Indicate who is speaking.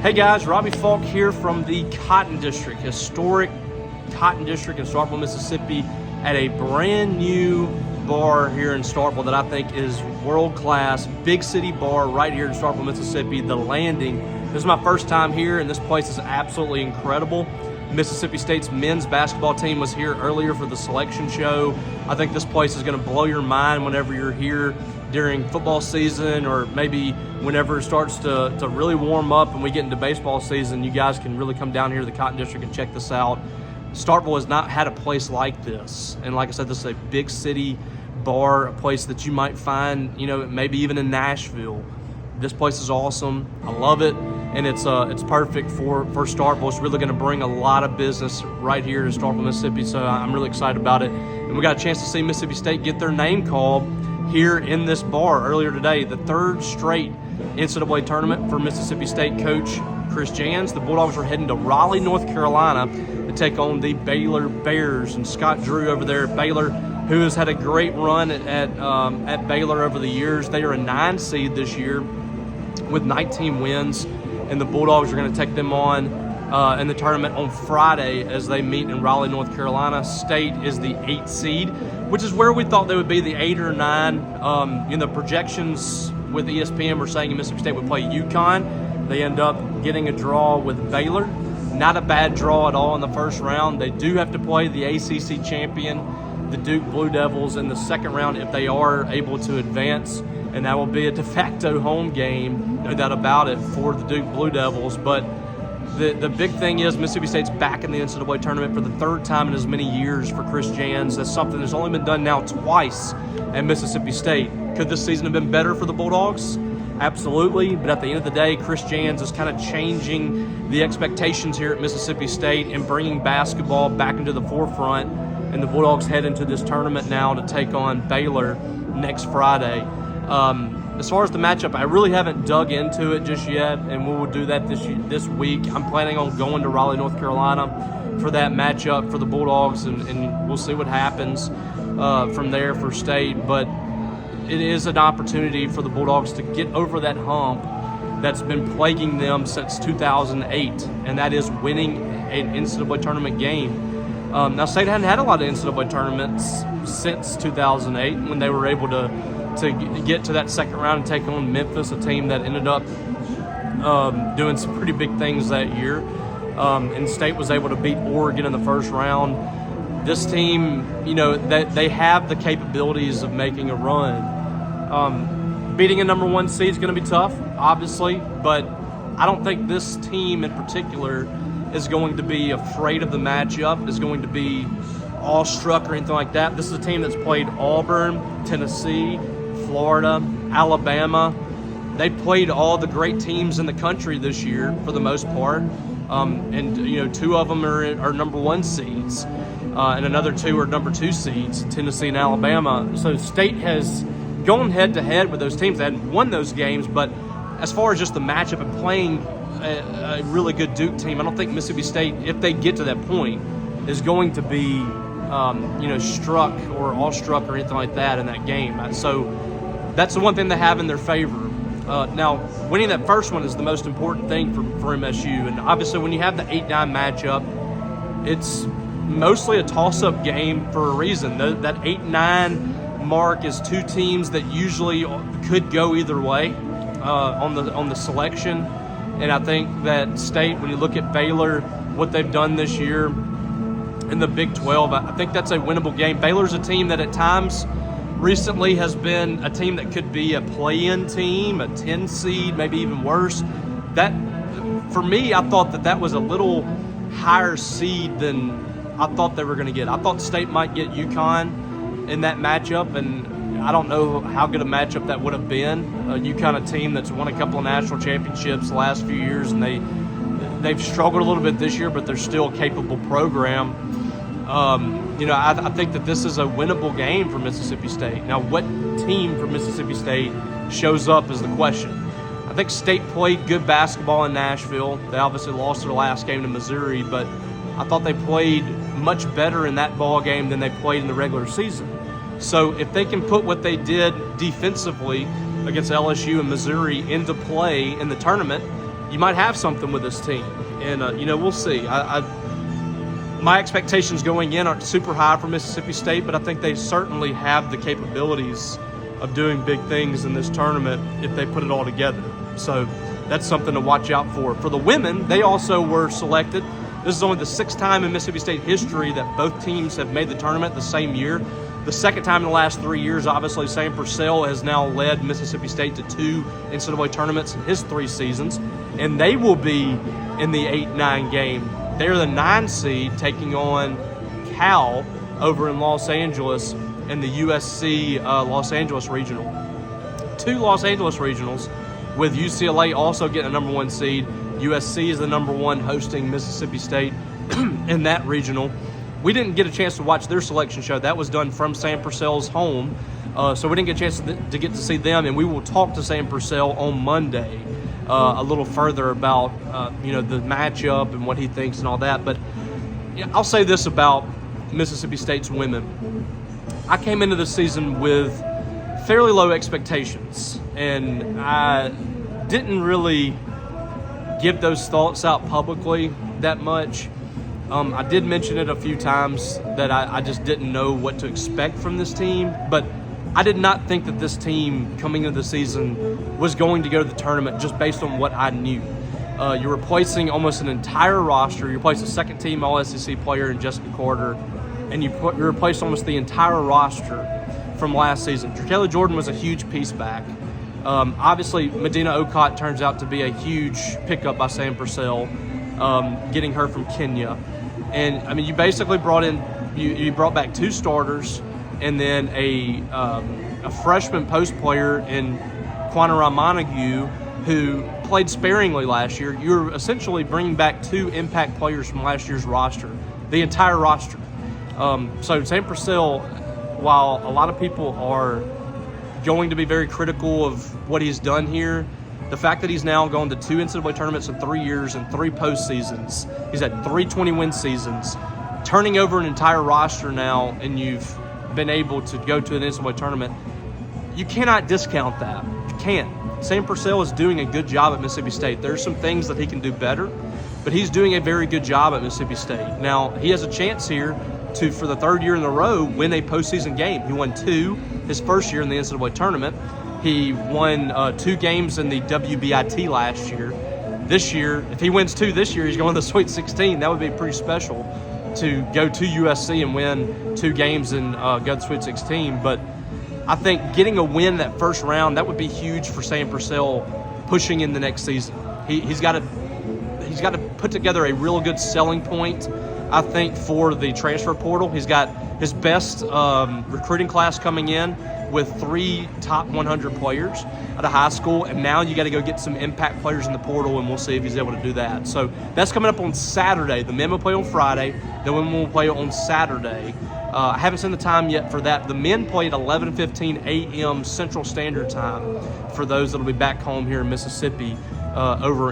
Speaker 1: Hey guys, Robbie Falk here from the Cotton District, historic Cotton District in Starkville, Mississippi, at a brand new bar here in Starkville that I think is world-class, big city bar right here in Starkville, Mississippi, The Landing. This is my first time here, and this place is absolutely incredible. Mississippi State's men's basketball team was here earlier for the selection show. I think this place is going to blow your mind whenever you're here during football season, or maybe whenever it starts to really warm up and we get into baseball season. You guys can really come down here to the Cotton District and check this out. Starkville has not had a place like this. And like I said, this is a big city bar, a place that you might find, maybe even in Nashville. This place is awesome. I love it. And it's perfect for Starkville. It's really going to bring a lot of business right here to Starkville, Mississippi. So I'm really excited about it. And we got a chance to see Mississippi State get their name called here in this bar earlier today. The third straight NCAA tournament for Mississippi State coach Chris Jans. The Bulldogs are heading to Raleigh, North Carolina to take on the Baylor Bears. And Scott Drew over there at Baylor, who has had a great run at Baylor over the years. They are a 9 seed this year with 19 wins. And the Bulldogs are going to take them on in the tournament on Friday as they meet in Raleigh, North Carolina. State is the 8th seed, which is where we thought they would be, the 8 or 9. Projections with ESPN were saying Mississippi State would play UConn. They end up getting a draw with Baylor. Not a bad draw at all in the first round. They do have to play the ACC champion, the Duke Blue Devils, in the second round if they are able to advance. And that will be a de facto home game, no doubt about it, for the Duke Blue Devils. But the big thing is Mississippi State's back in the NCAA tournament for the third time in as many years for Chris Jans. That's something that's only been done now twice at Mississippi State. Could this season have been better for the Bulldogs? Absolutely. But at the end of the day, Chris Jans is kind of changing the expectations here at Mississippi State and bringing basketball back into the forefront. And the Bulldogs head into this tournament now to take on Baylor next Friday. As far as the matchup, I really haven't dug into it just yet, and we will do that this week. I'm planning on going to Raleigh, North Carolina for that matchup for the Bulldogs, and we'll see what happens from there for State. But it is an opportunity for the Bulldogs to get over that hump that's been plaguing them since 2008, and that is winning an NCAA tournament game. Now, State hadn't had a lot of NCAA tournaments since 2008 when they were able to get to that second round and take on Memphis, a team that ended up doing some pretty big things that year. And State was able to beat Oregon in the first round. This team, they have the capabilities of making a run. Beating a number 1 seed is going to be tough, obviously, but I don't think this team in particular is going to be afraid of the matchup, is going to be awestruck or anything like that. This is a team that's played Auburn, Tennessee, Florida, Alabama. They played all the great teams in the country this year for the most part. And 2 of them are number 1 seeds. And another 2 are number 2 seeds, Tennessee and Alabama. So State has gone head-to-head with those teams. They hadn't won those games, but as far as just the matchup and playing a really good Duke team, I don't think Mississippi State, if they get to that point, is going to be struck or awestruck or anything like that in that game. So that's the one thing they have in their favor. Now, winning that first one is the most important thing for MSU. And obviously, when you have the 8-9 matchup, it's mostly a toss-up game for a reason. That 8-9 mark is 2 teams that usually could go either way on the selection. And I think that State, when you look at Baylor, what they've done this year in the Big 12, I think that's a winnable game. Baylor's a team that at times recently has been a team that could be a play-in team, a 10 seed, maybe even worse. That, for me, I thought that was a little higher seed than I thought they were going to get. I thought State might get UConn in that matchup, and I don't know how good a matchup that would have been. UConn, a team that's won a couple of national championships the last few years, and they've struggled a little bit this year, but they're still a capable program. I think that this is a winnable game for Mississippi State. Now, what team from Mississippi State shows up is the question. I think State played good basketball in Nashville. They obviously lost their last game to Missouri, but I thought they played much better in that ball game than they played in the regular season. So if they can put what they did defensively against LSU and Missouri into play in the tournament, you might have something with this team. And, we'll see. My expectations going in aren't super high for Mississippi State, but I think they certainly have the capabilities of doing big things in this tournament if they put it all together. So that's something to watch out for. For the women, they also were selected. This is only the 6th time in Mississippi State history that both teams have made the tournament the same year. The 2nd time in the last 3 years, obviously, Sam Purcell has now led Mississippi State to 2 NCAA tournaments in his 3 seasons, and they will be in the 8-9 game. They're the 9 seed taking on Cal over in Los Angeles in the USC Los Angeles Regional. 2 Los Angeles Regionals, with UCLA also getting a number 1 seed. USC is the number 1 hosting Mississippi State in that regional. We didn't get a chance to watch their selection show. That was done from Sam Purcell's home, so we didn't get a chance to get to see them, and we will talk to Sam Purcell on Monday a little further about the matchup and what he thinks and all that. But I'll say this about Mississippi State's women. I came into the season with fairly low expectations, and I didn't really give those thoughts out publicly that much. I did mention it a few times that I just didn't know what to expect from this team, but I did not think that this team coming into the season was going to go to the tournament just based on what I knew. You're replacing almost an entire roster. You replace a second-team All-SEC player in Jessica Carter, and you replace almost the entire roster from last season. Taylor Jordan was a huge piece back. Obviously, Medina Okot turns out to be a huge pickup by Sam Purcell, getting her from Kenya. And, you basically you brought back 2 starters and then a freshman post player in Quanara Montague, who played sparingly last year. You're essentially bringing back 2 impact players from last year's roster, the entire roster. So Sam Purcell, while a lot of people are going to be very critical of what he's done here, the fact that he's now gone to 2 NCAA tournaments in 3 years and 3 postseasons, he's had 3 20-win seasons, turning over an entire roster now, and you've been able to go to an NCAA tournament, you cannot discount that. You can't. Sam Purcell is doing a good job at Mississippi State. There's some things that he can do better, but he's doing a very good job at Mississippi State. Now, he has a chance here to, for the 3rd year in a row, win a postseason game. He won 2 his first year in the NCAA tournament. He won 2 games in the WBIT last year. This year, if he wins 2 this year, he's going to the Sweet 16. That would be pretty special to go to USC and win 2 games and go to the Sweet 16. But I think getting a win that first round, that would be huge for Sam Purcell pushing in the next season. He's got to put together a real good selling point, I think, for the transfer portal. He's got his best recruiting class coming in with 3 top 100 players at a high school, and now you got to go get some impact players in the portal, and we'll see if he's able to do that. So that's coming up on Saturday. The men will play on Friday. The women will play on Saturday. I haven't seen the time yet for that. The men play at 11:15 a.m. Central Standard Time for those that will be back home here in Mississippi over